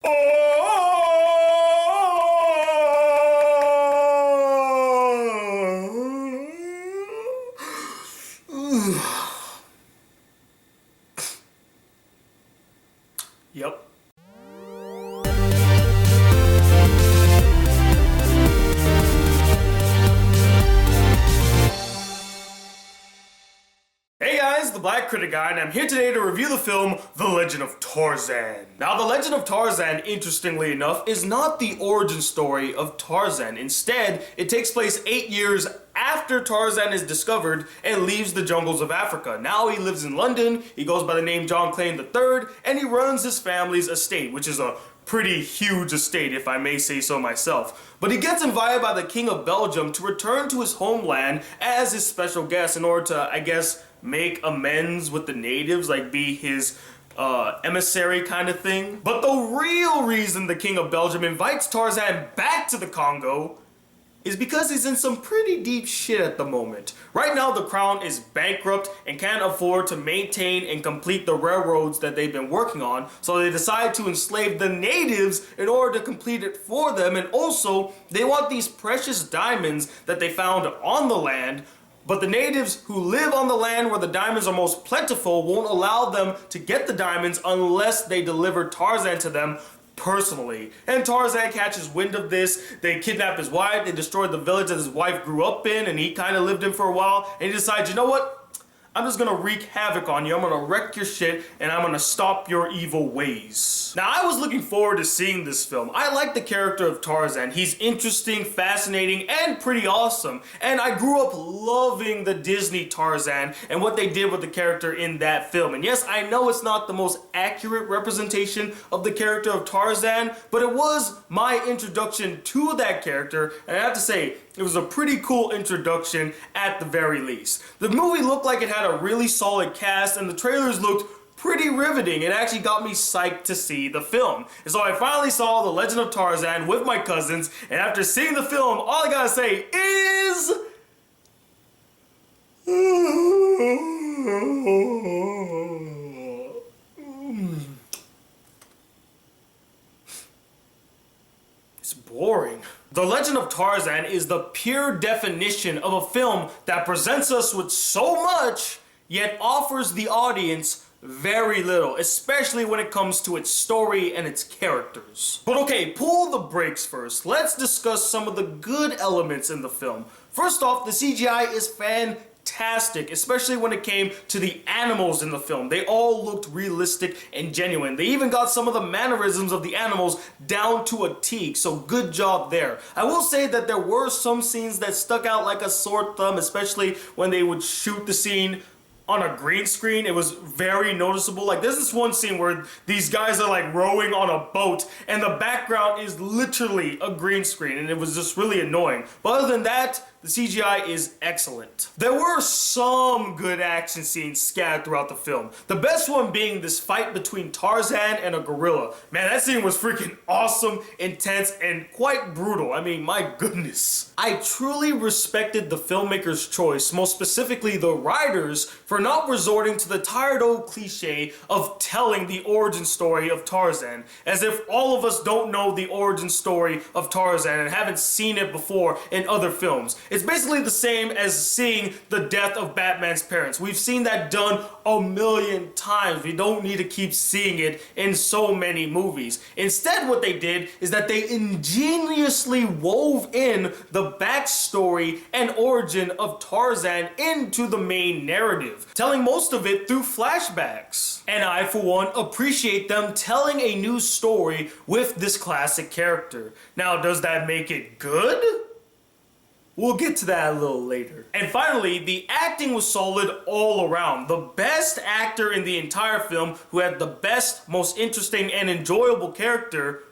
Yep. Hey guys, the Black Critic Guy, and I'm here today to review the film The Legend of Tarzan. Now, The Legend of Tarzan, interestingly enough, is not the origin story of Tarzan. Instead, it takes place 8 years after Tarzan is discovered and leaves the jungles of Africa. Now he lives in London, he goes by the name John Clane III, and he runs his family's estate, which is a pretty huge estate, if I may say so myself. But he gets invited by the King of Belgium to return to his homeland as his special guest in order to, I guess, make amends with the natives, like be his emissary kind of thing. But the real reason the King of Belgium invites Tarzan back to the Congo is because he's in some pretty deep shit at the moment. Right now, the crown is bankrupt and can't afford to maintain and complete the railroads that they've been working on, so they decide to enslave the natives in order to complete it for them, and also, they want these precious diamonds that they found on the land, but the natives who live on the land where the diamonds are most plentiful won't allow them to get the diamonds unless they deliver Tarzan to them personally. And Tarzan catches wind of this, they kidnap his wife, they destroy the village that his wife grew up in and he kind of lived in for a while, and he decides, you know what? I'm just gonna wreak havoc on you, I'm gonna wreck your shit, and I'm gonna stop your evil ways. Now, I was looking forward to seeing this film. I like the character of Tarzan. He's interesting, fascinating, and pretty awesome. And I grew up loving the Disney Tarzan and what they did with the character in that film. And yes, I know it's not the most accurate representation of the character of Tarzan, but it was my introduction to that character, and I have to say, it was a pretty cool introduction at the very least. The movie looked like it had a really solid cast, and the trailers looked pretty riveting. It actually got me psyched to see the film. And so I finally saw The Legend of Tarzan with my cousins, and after seeing the film, all I gotta say is... It's boring. The Legend of Tarzan is the pure definition of a film that presents us with so much, yet offers the audience very little, especially when it comes to its story and its characters. But okay, pull the brakes first. Let's discuss some of the good elements in the film. First off, the CGI is fantastic, especially when it came to the animals in the film. They all looked realistic and genuine. They even got some of the mannerisms of the animals down to a T, so good job there. I will say that there were some scenes that stuck out like a sore thumb, especially when they would shoot the scene on a green screen. It was very noticeable. Like, there's this one scene where these guys are like rowing on a boat and the background is literally a green screen, and it was just really annoying. But other than that, the CGI is excellent. There were some good action scenes scattered throughout the film. The best one being this fight between Tarzan and a gorilla. Man, that scene was freaking awesome, intense, and quite brutal. I mean, my goodness. I truly respected the filmmaker's choice, most specifically the writers, for not resorting to the tired old cliche of telling the origin story of Tarzan, as if all of us don't know the origin story of Tarzan and haven't seen it before in other films. It's basically the same as seeing the death of Batman's parents. We've seen that done a million times. We don't need to keep seeing it in so many movies. Instead, what they did is that they ingeniously wove in the backstory and origin of Tarzan into the main narrative, telling most of it through flashbacks. And I, for one, appreciate them telling a new story with this classic character. Now, does that make it good? We'll get to that a little later. And finally, the acting was solid all around. The best actor in the entire film, who had the best, most interesting, and enjoyable character,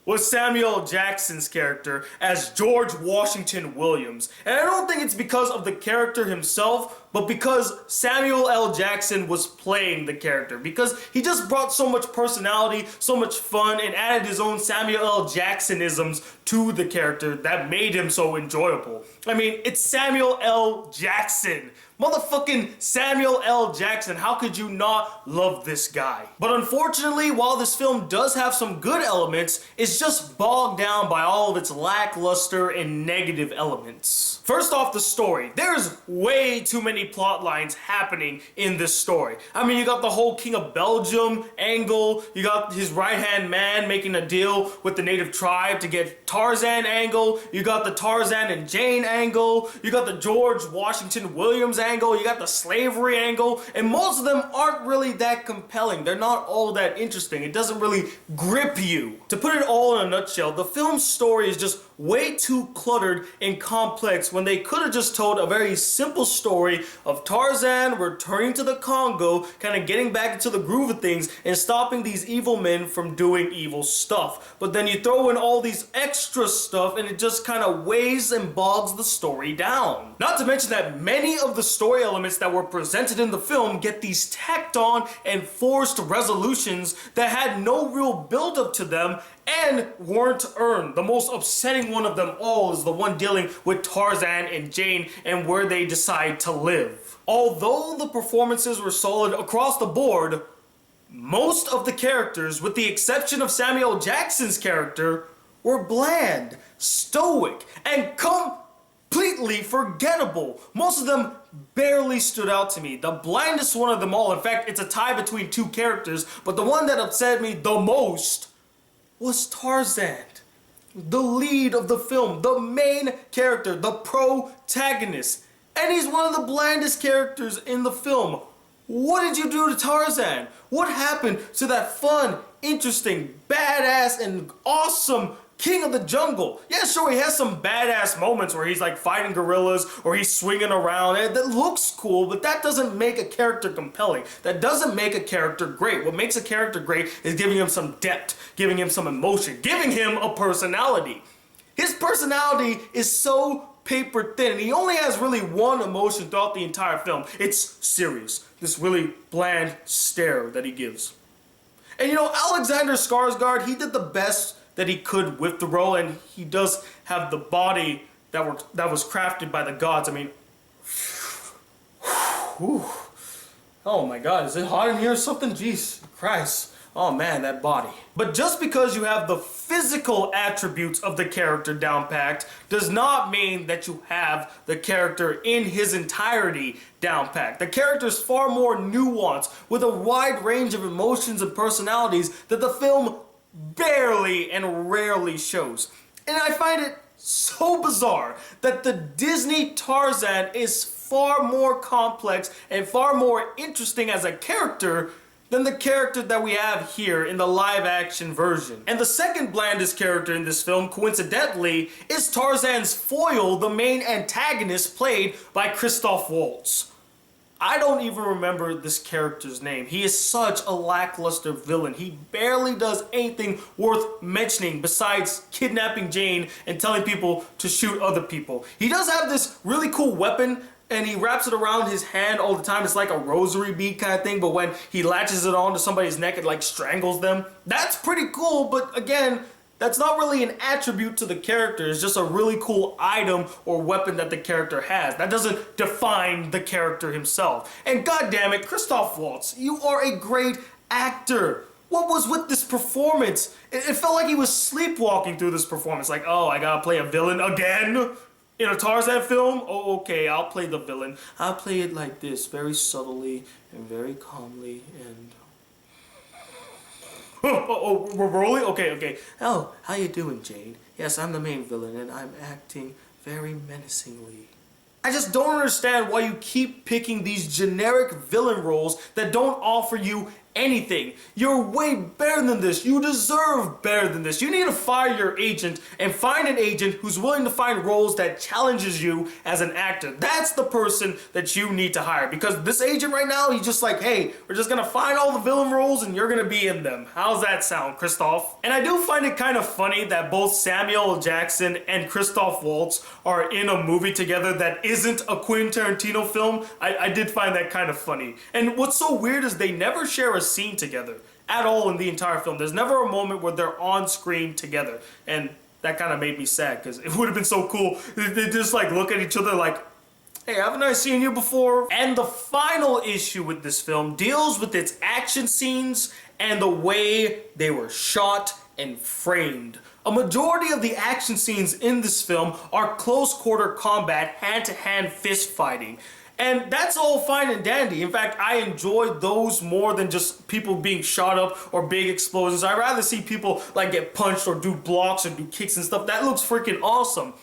was Samuel Jackson's character as George Washington Williams. And I don't think it's because of the character himself, but because Samuel L. Jackson was playing the character. Because he just brought so much personality, so much fun, and added his own Samuel L. Jacksonisms to the character that made him so enjoyable. I mean, it's Samuel L. Jackson. Motherfucking Samuel L. Jackson. How could you not love this guy? But unfortunately, while this film does have some good elements, it's just bogged down by all of its lackluster and negative elements. First off, the story. There's way too many plot lines happening in this story. I mean, you got the whole King of Belgium angle, you got his right-hand man making a deal with the native tribe to get Tarzan angle, you got the Tarzan and Jane angle, you got the George Washington Williams angle, you got the slavery angle, and most of them aren't really that compelling. They're not all that interesting. It doesn't really grip you. To put it all in a nutshell, the film's story is just way too cluttered and complex when they could have just told a very simple story of Tarzan returning to the Congo, kind of getting back into the groove of things and stopping these evil men from doing evil stuff. But then you throw in all these extra stuff and it just kind of weighs and bogs the story down. Not to mention that many of the story elements that were presented in the film get these tacked on and forced resolutions that had no real build up to them and weren't earned. The most upsetting one of them all is the one dealing with Tarzan and Jane and where they decide to live. Although the performances were solid across the board, most of the characters, with the exception of Samuel Jackson's character, were bland, stoic, and completely forgettable. Most of them barely stood out to me. The blandest one of them all, in fact, it's a tie between two characters, but the one that upset me the most was Tarzan. The lead of the film, the main character, the protagonist. And he's one of the blandest characters in the film. What did you do to Tarzan? What happened to that fun, interesting, badass, and awesome king of the jungle? Yeah, sure, he has some badass moments where he's like fighting gorillas or he's swinging around. That looks cool, but that doesn't make a character compelling. That doesn't make a character great. What makes a character great is giving him some depth, giving him some emotion, giving him a personality. His personality is so paper thin, and he only has really one emotion throughout the entire film. It's serious. This really bland stare that he gives. And you know, Alexander Skarsgård, he did the best that he could with the role, and he does have the body that was crafted by the gods. I mean, whew. Oh my god, is it hot in here or something? Jeez Christ. Oh man, that body. But just because you have the physical attributes of the character down packed does not mean that you have the character in his entirety down packed. The character is far more nuanced with a wide range of emotions and personalities that the film barely and rarely shows. And I find it so bizarre that the Disney Tarzan is far more complex and far more interesting as a character than the character that we have here in the live action version. And the second blandest character in this film, coincidentally, is Tarzan's foil, the main antagonist played by Christoph Waltz. I don't even remember this character's name. He is such a lackluster villain. He barely does anything worth mentioning besides kidnapping Jane and telling people to shoot other people. He does have this really cool weapon, and he wraps it around his hand all the time. It's like a rosary bead kind of thing, but when he latches it onto somebody's neck, it like strangles them. That's pretty cool, but again, that's not really an attribute to the character. It's just a really cool item or weapon that the character has. That doesn't define the character himself. And goddammit, Christoph Waltz, you are a great actor. What was with this performance? It felt like he was sleepwalking through this performance. Like, oh, I gotta play a villain again? In a Tarzan film? Oh, okay, I'll play the villain. I'll play it like this, very subtly and very calmly and... we're rolling? Okay. Oh, how you doing, Jane? Yes, I'm the main villain and I'm acting very menacingly. I just don't understand why you keep picking these generic villain roles that don't offer you anything. You're way better than this. You deserve better than this. You need to fire your agent and find an agent who's willing to find roles that challenges you as an actor. That's the person that you need to hire, because this agent right now, he's just like, hey, we're just gonna find all the villain roles and you're gonna be in them. How's that sound, Christoph? And I do find it kind of funny that both Samuel L. Jackson and Christoph Waltz are in a movie together that isn't a Quentin Tarantino film. I did find that kind of funny. And what's so weird is they never share a scene together at all in the entire film. There's never a moment where they're on screen together. And that kind of made me sad, because it would have been so cool. They just like look at each other like, hey, haven't I seen you before? And the final issue with this film deals with its action scenes and the way they were shot and framed. A majority of the action scenes in this film are close quarter combat, hand-to-hand fist fighting. And that's all fine and dandy. In fact, I enjoy those more than just people being shot up or big explosions. I'd rather see people like get punched or do blocks or do kicks and stuff. That looks freaking awesome.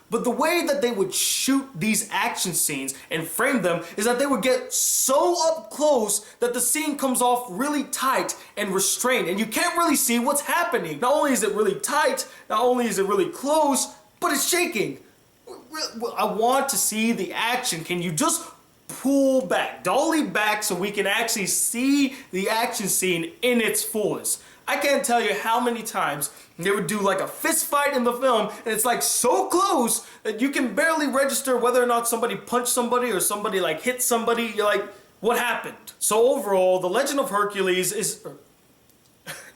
But the way that they would shoot these action scenes and frame them is that they would get so up close that the scene comes off really tight and restrained, and you can't really see what's happening. Not only is it really tight, not only is it really close, but it's shaking. I want to see the action. Can you just pull back, dolly back, so we can actually see the action scene in its fullest? I can't tell you how many times they would do like a fist fight in the film, and it's like so close that you can barely register whether or not somebody punched somebody or somebody like hit somebody. You're like, what happened? So overall, The Legend of Hercules is...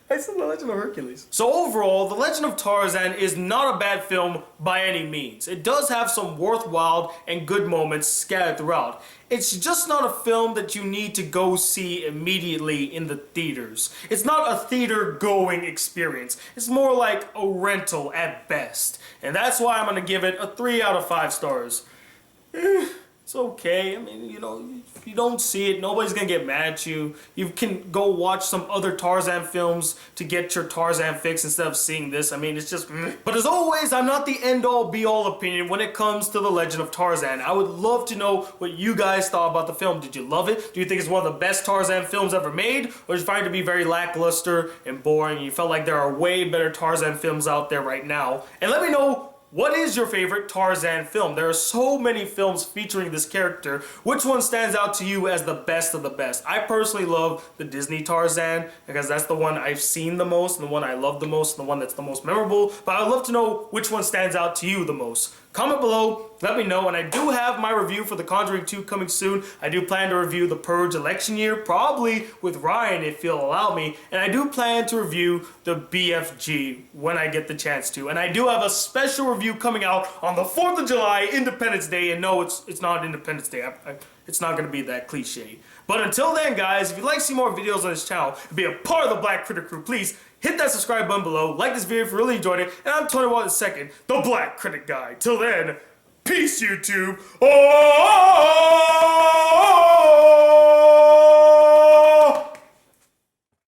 I said The Legend of Hercules. So overall, The Legend of Tarzan is not a bad film by any means. It does have some worthwhile and good moments scattered throughout. It's just not a film that you need to go see immediately in the theaters. It's not a theater-going experience. It's more like a rental at best. And that's why I'm gonna give it a 3 out of 5 stars. It's okay. I mean, you know, if you don't see it, nobody's gonna get mad at you. You can go watch some other Tarzan films to get your Tarzan fix instead of seeing this. I mean, it's just... But as always, I'm not the end-all, be-all opinion when it comes to The Legend of Tarzan. I would love to know what you guys thought about the film. Did you love it? Do you think it's one of the best Tarzan films ever made? Or did you find it to be very lackluster and boring, and you felt like there are way better Tarzan films out there right now? And let me know, what is your favorite Tarzan film? There are so many films featuring this character. Which one stands out to you as the best of the best? I personally love the Disney Tarzan, because that's the one I've seen the most, and the one I love the most, and the one that's the most memorable. But I'd love to know which one stands out to you the most. Comment below, let me know, and I do have my review for The Conjuring 2 coming soon. I do plan to review The Purge election year, probably with Ryan if he'll allow me, and I do plan to review the BFG when I get the chance to. And I do have a special review coming out on the 4th of July, Independence Day, and no, it's not Independence Day. It's not going to be that cliche. But until then, guys, if you'd like to see more videos on this channel and be a part of the Black Critic crew, please hit that subscribe button below, like this video if you really enjoyed it, and I'm Tony Watt II, the Black Critic Guy. Till then, peace, YouTube. Oh!